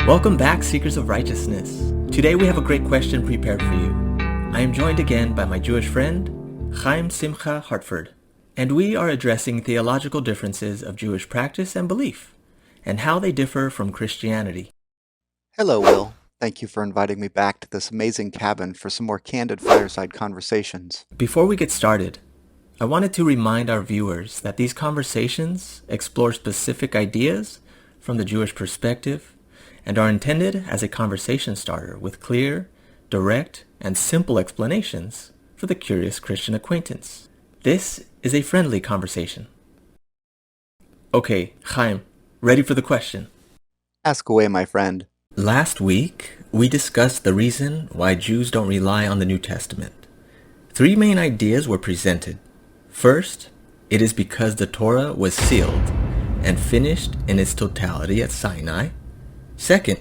Welcome back, Seekers of Righteousness. Today we have a great question prepared for you. I am joined again by my Jewish friend, Chaim Simcha, Hartford, and we are addressing theological differences of Jewish practice and belief, and how they differ from Christianity. Hello, Will. Thank you for inviting me back to this amazing cabin for some more candid fireside conversations. Before we get started, I wanted to remind our viewers that these conversations explore specific ideas from the Jewish perspective and are intended as a conversation starter with clear, direct, and simple explanations for the curious Christian acquaintance. This is a friendly conversation. Okay, Chaim, ready for the question? Ask away, my friend. Last week, we discussed the reason why Jews don't rely on the New Testament. 3 main ideas were presented. First, it is because the Torah was sealed and finished in its totality at Sinai. Second,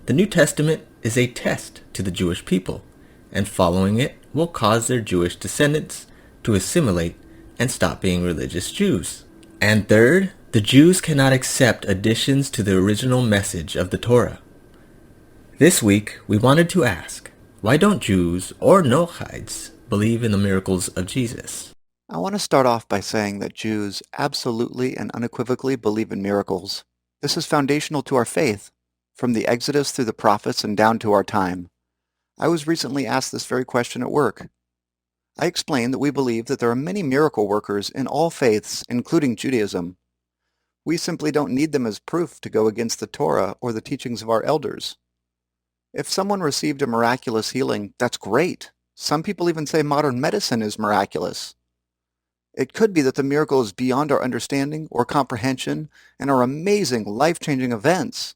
the New Testament is a test to the Jewish people, and following it will cause their Jewish descendants to assimilate and stop being religious Jews. And third, the Jews cannot accept additions to the original message of the Torah. This week, we wanted to ask, why don't Jews or Noachites believe in the miracles of Jesus? I want to start off by saying that Jews absolutely and unequivocally believe in miracles. This is foundational to our faith, from the Exodus through the prophets and down to our time. I was recently asked this very question at work. I explained that we believe that there are many miracle workers in all faiths, including Judaism. We simply don't need them as proof to go against the Torah or the teachings of our elders. If someone received a miraculous healing, that's great. Some people even say modern medicine is miraculous. It could be that the miracle is beyond our understanding or comprehension and are amazing, life-changing events.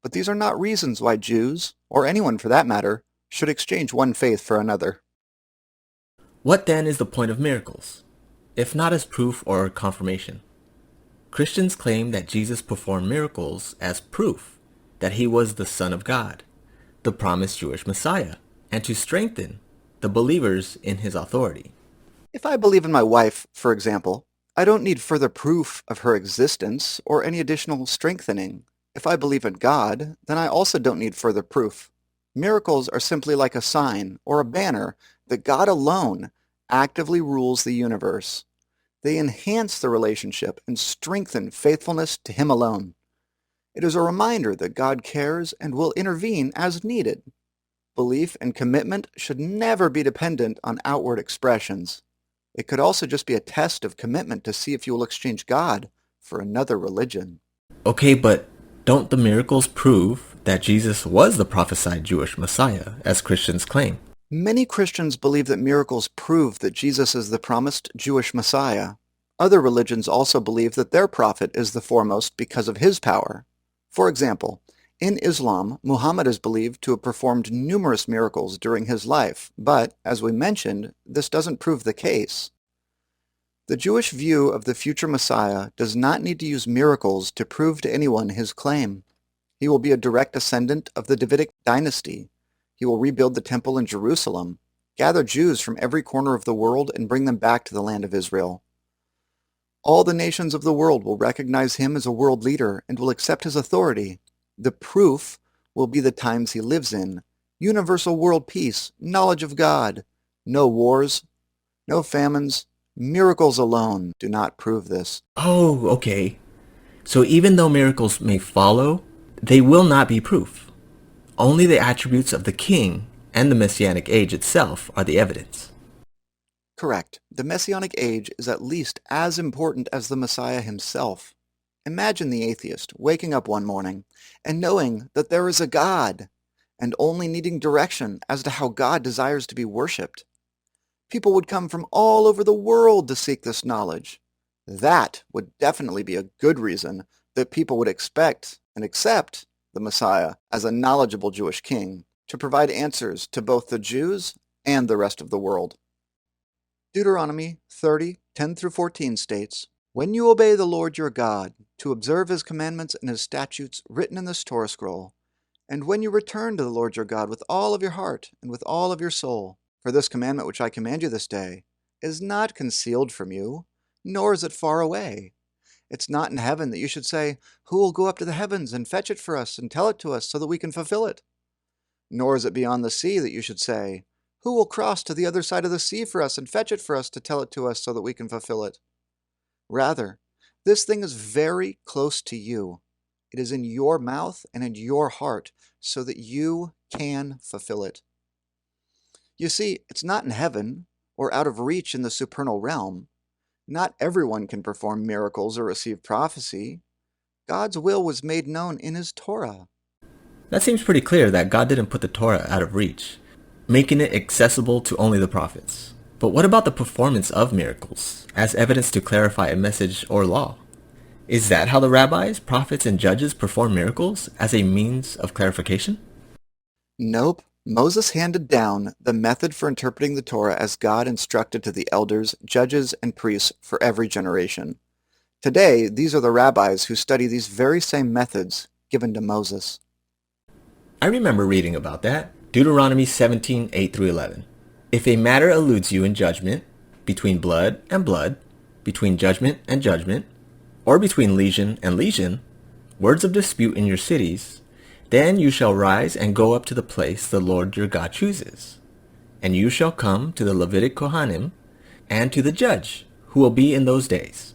But these are not reasons why Jews, or anyone for that matter, should exchange one faith for another. What then is the point of miracles, if not as proof or confirmation? Christians claim that Jesus performed miracles as proof that he was the Son of God, the promised Jewish Messiah, and to strengthen the believers in his authority. If I believe in my wife, for example, I don't need further proof of her existence or any additional strengthening. If I believe in God, then I also don't need further proof. Miracles are simply like a sign or a banner that God alone actively rules the universe. They enhance the relationship and strengthen faithfulness to him alone. It is a reminder that God cares and will intervene as needed. Belief and commitment should never be dependent on outward expressions. It could also just be a test of commitment to see if you will exchange God for another religion. Okay, but don't the miracles prove that Jesus was the prophesied Jewish Messiah, as Christians claim? Many Christians believe that miracles prove that Jesus is the promised Jewish Messiah. Other religions also believe that their prophet is the foremost because of his power. For example, in Islam, Muhammad is believed to have performed numerous miracles during his life, but, as we mentioned, this doesn't prove the case. The Jewish view of the future Messiah does not need to use miracles to prove to anyone his claim. He will be a direct descendant of the Davidic dynasty. He will rebuild the temple in Jerusalem, gather Jews from every corner of the world, and bring them back to the land of Israel. All the nations of the world will recognize him as a world leader and will accept his authority. The proof will be the times he lives in. Universal world peace, knowledge of God, no wars, no famines. Miracles alone do not prove this. Oh, okay. So even though miracles may follow, they will not be proof. Only the attributes of the king and the Messianic age itself are the evidence. Correct. The Messianic age is at least as important as the Messiah himself. Imagine the atheist waking up one morning and knowing that there is a God, and only needing direction as to how God desires to be worshipped. People would come from all over the world to seek this knowledge. That would definitely be a good reason that people would expect and accept the Messiah as a knowledgeable Jewish king to provide answers to both the Jews and the rest of the world. Deuteronomy 30:10-14 states, "When you obey the Lord your God, to observe his commandments and his statutes written in this Torah scroll, and when you return to the Lord your God with all of your heart and with all of your soul, for this commandment which I command you this day is not concealed from you, nor is it far away. It's not in heaven that you should say, "Who will go up to the heavens and fetch it for us and tell it to us so that we can fulfill it?" Nor is it beyond the sea that you should say, "Who will cross to the other side of the sea for us and fetch it for us to tell it to us so that we can fulfill it?" Rather, this thing is very close to you. It is in your mouth and in your heart so that you can fulfill it. You see, it's not in heaven or out of reach in the supernal realm. Not everyone can perform miracles or receive prophecy. God's will was made known in His Torah. That seems pretty clear that God didn't put the Torah out of reach, making it accessible to only the prophets. But what about the performance of miracles, as evidence to clarify a message or law? Is that how the rabbis, prophets, and judges perform miracles, as a means of clarification? Nope. Moses handed down the method for interpreting the Torah as God instructed to the elders, judges, and priests for every generation. Today, these are the rabbis who study these very same methods given to Moses. I remember reading about that. Deuteronomy 17:8-11. If a matter eludes you in judgment, between blood and blood, between judgment and judgment, or between legion and legion, words of dispute in your cities, then you shall rise and go up to the place the Lord your God chooses. And you shall come to the Levitic Kohanim and to the judge who will be in those days.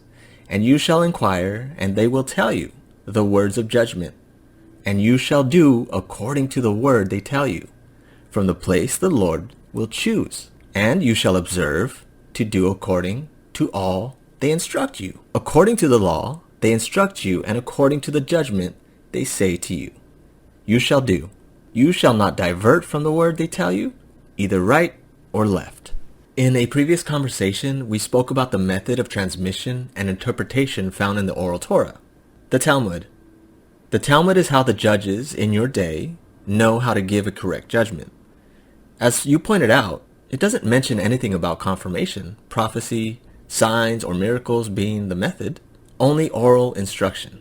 And you shall inquire, and they will tell you the words of judgment. And you shall do according to the word they tell you, from the place the Lord will choose. And you shall observe to do according to all they instruct you. According to the law they instruct you, and according to the judgment they say to you. You shall do. You shall not divert from the word they tell you, either right or left. In a previous conversation, we spoke about the method of transmission and interpretation found in the oral Torah, the Talmud. The Talmud is how the judges in your day know how to give a correct judgment. As you pointed out, it doesn't mention anything about confirmation, prophecy, signs, or miracles being the method, only oral instruction.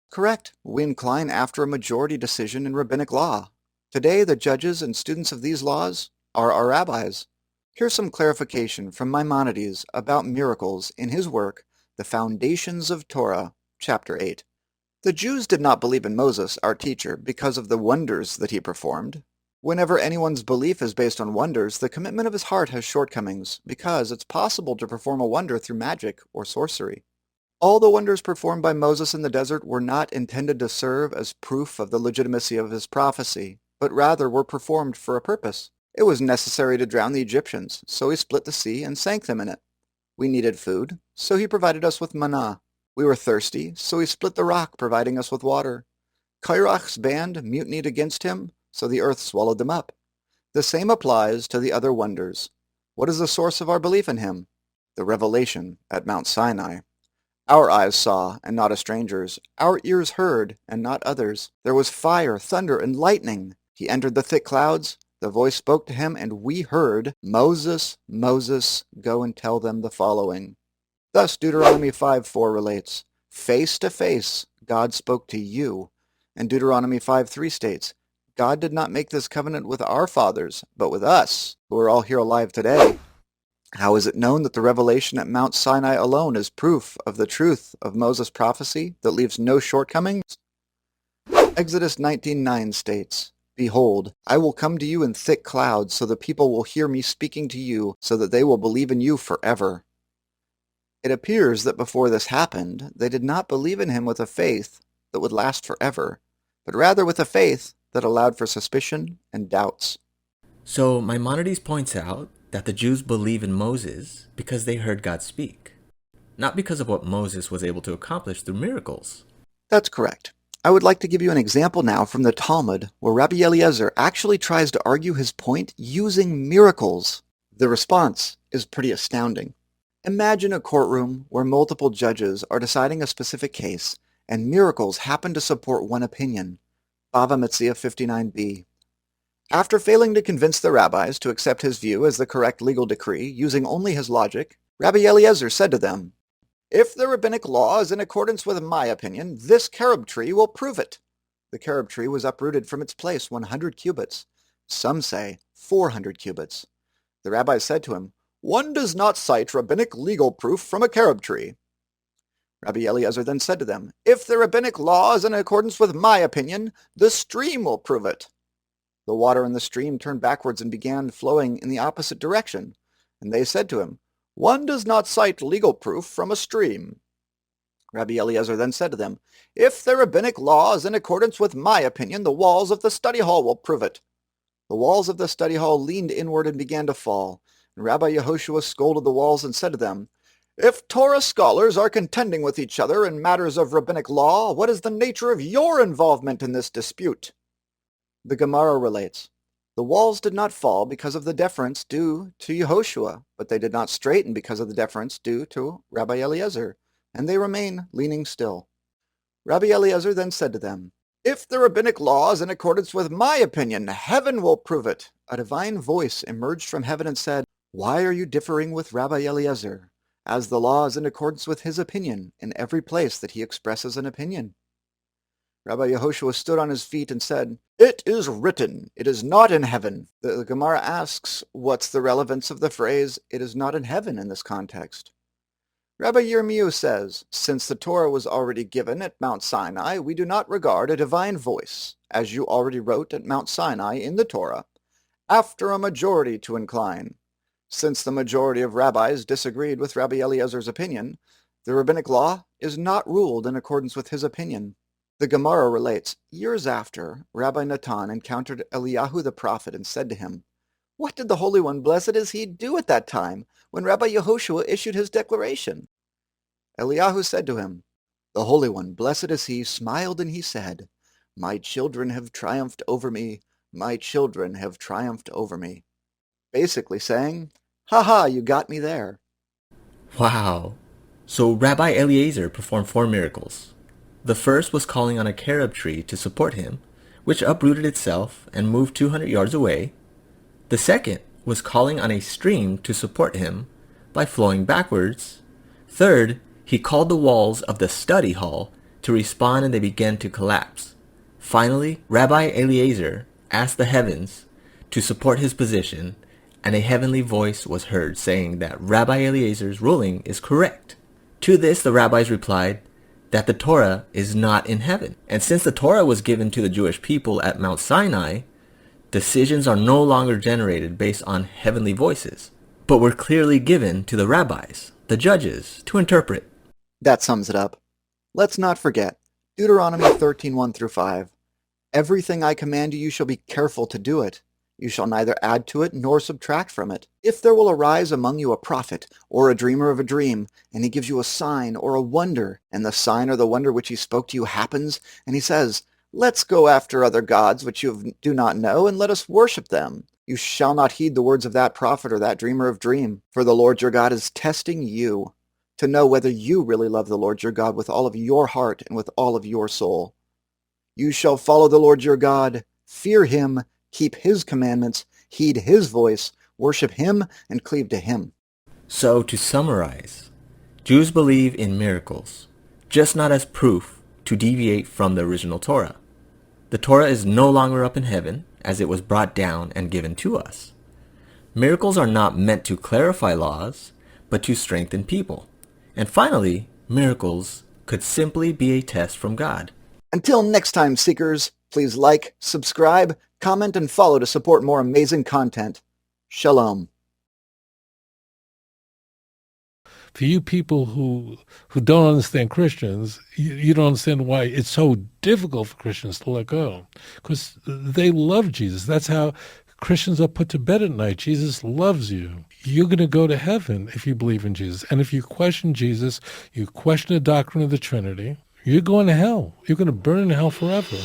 Correct. We incline after a majority decision in rabbinic law. Today, the judges and students of these laws are our rabbis. Here's some clarification from Maimonides about miracles in his work, The Foundations of Torah, Chapter 8. The Jews did not believe in Moses, our teacher, because of the wonders that he performed. Whenever anyone's belief is based on wonders, the commitment of his heart has shortcomings, because it's possible to perform a wonder through magic or sorcery. All the wonders performed by Moses in the desert were not intended to serve as proof of the legitimacy of his prophecy, but rather were performed for a purpose. It was necessary to drown the Egyptians, so he split the sea and sank them in it. We needed food, so he provided us with manna. We were thirsty, so he split the rock, providing us with water. Kairach's band mutinied against him, so the earth swallowed them up. The same applies to the other wonders. What is the source of our belief in him? The revelation at Mount Sinai. Our eyes saw, and not a stranger's. Our ears heard, and not others. There was fire, thunder, and lightning. He entered the thick clouds. The voice spoke to him, and we heard, "Moses, Moses, go and tell them the following." Thus Deuteronomy 5:4 relates, "Face to face, God spoke to you." And Deuteronomy 5:3 states, "God did not make this covenant with our fathers, but with us, who are all here alive today." How is it known that the revelation at Mount Sinai alone is proof of the truth of Moses' prophecy that leaves no shortcomings? Exodus 19:9 states, "Behold, I will come to you in thick clouds, so the people will hear me speaking to you, so that they will believe in you forever." It appears that before this happened, they did not believe in him with a faith that would last forever, but rather with a faith that allowed for suspicion and doubts. So Maimonides points out that the Jews believe in Moses because they heard God speak, not because of what Moses was able to accomplish through miracles. That's correct. I would like to give you an example now from the Talmud where Rabbi Eliezer actually tries to argue his point using miracles. The response is pretty astounding. Imagine a courtroom where multiple judges are deciding a specific case and miracles happen to support one opinion. Bava Metzia 59b. After failing to convince the rabbis to accept his view as the correct legal decree using only his logic, Rabbi Eliezer said to them, "If the rabbinic law is in accordance with my opinion, this carob tree will prove it." The carob tree was uprooted from its place 100 cubits. Some say 400 cubits. The rabbis said to him, "One does not cite rabbinic legal proof from a carob tree." Rabbi Eliezer then said to them, "If the rabbinic law is in accordance with my opinion, the stream will prove it." The water in the stream turned backwards and began flowing in the opposite direction. And they said to him, "One does not cite legal proof from a stream." Rabbi Eliezer then said to them, "If the rabbinic law is in accordance with my opinion, the walls of the study hall will prove it." The walls of the study hall leaned inward and began to fall. And Rabbi Yehoshua scolded the walls and said to them, "If Torah scholars are contending with each other in matters of rabbinic law, what is the nature of your involvement in this dispute?" The Gemara relates, "The walls did not fall because of the deference due to Yehoshua, but they did not straighten because of the deference due to Rabbi Eliezer, and they remain leaning still." Rabbi Eliezer then said to them, "If the rabbinic law is in accordance with my opinion, heaven will prove it." A divine voice emerged from heaven and said, "Why are you differing with Rabbi Eliezer, as the law is in accordance with his opinion in every place that he expresses an opinion?" Rabbi Yehoshua stood on his feet and said, "It is written, it is not in heaven." The Gemara asks, what's the relevance of the phrase, "it is not in heaven" in this context? Rabbi Yirmiyahu says, "Since the Torah was already given at Mount Sinai, we do not regard a divine voice, as you already wrote at Mount Sinai in the Torah, after a majority to incline." Since the majority of rabbis disagreed with Rabbi Eliezer's opinion, the rabbinic law is not ruled in accordance with his opinion. The Gemara relates, years after, Rabbi Natan encountered Eliyahu the prophet and said to him, "What did the Holy One, blessed is he, do at that time when Rabbi Yehoshua issued his declaration?" Eliyahu said to him, "The Holy One, blessed is he, smiled and he said, 'My children have triumphed over me, my children have triumphed over me.'" Basically saying, "Ha ha, you got me there." Wow. So Rabbi Eliezer performed 4 miracles. The first was calling on a carob tree to support him, which uprooted itself and moved 200 yards away. The second was calling on a stream to support him by flowing backwards. Third, he called the walls of the study hall to respond and they began to collapse. Finally, Rabbi Eliezer asked the heavens to support his position, and a heavenly voice was heard saying that Rabbi Eliezer's ruling is correct. To this the rabbis replied that the Torah is not in heaven. And since the Torah was given to the Jewish people at Mount Sinai, decisions are no longer generated based on heavenly voices, but were clearly given to the rabbis, the judges, to interpret. That sums it up. Let's not forget, Deuteronomy 13:1-5. "Everything I command you shall be careful to do it. You shall neither add to it nor subtract from it. If there will arise among you a prophet or a dreamer of a dream, and he gives you a sign or a wonder, and the sign or the wonder which he spoke to you happens, and he says, 'Let's go after other gods which you do not know, and let us worship them,' you shall not heed the words of that prophet or that dreamer of dream. For the Lord your God is testing you to know whether you really love the Lord your God with all of your heart and with all of your soul. You shall follow the Lord your God, fear him, keep his commandments, heed his voice, worship him, and cleave to him." So to summarize, Jews believe in miracles, just not as proof to deviate from the original Torah. The Torah is no longer up in heaven, as it was brought down and given to us. Miracles are not meant to clarify laws, but to strengthen people. And finally, miracles could simply be a test from God. Until next time, seekers, please like, subscribe, comment, and follow to support more amazing content. Shalom. For you people who don't understand Christians, you don't understand why it's so difficult for Christians to let go. Because they love Jesus. That's how Christians are put to bed at night. Jesus loves you. You're going to go to heaven if you believe in Jesus. And if you question Jesus, you question the doctrine of the Trinity, you're going to hell. You're going to burn in hell forever.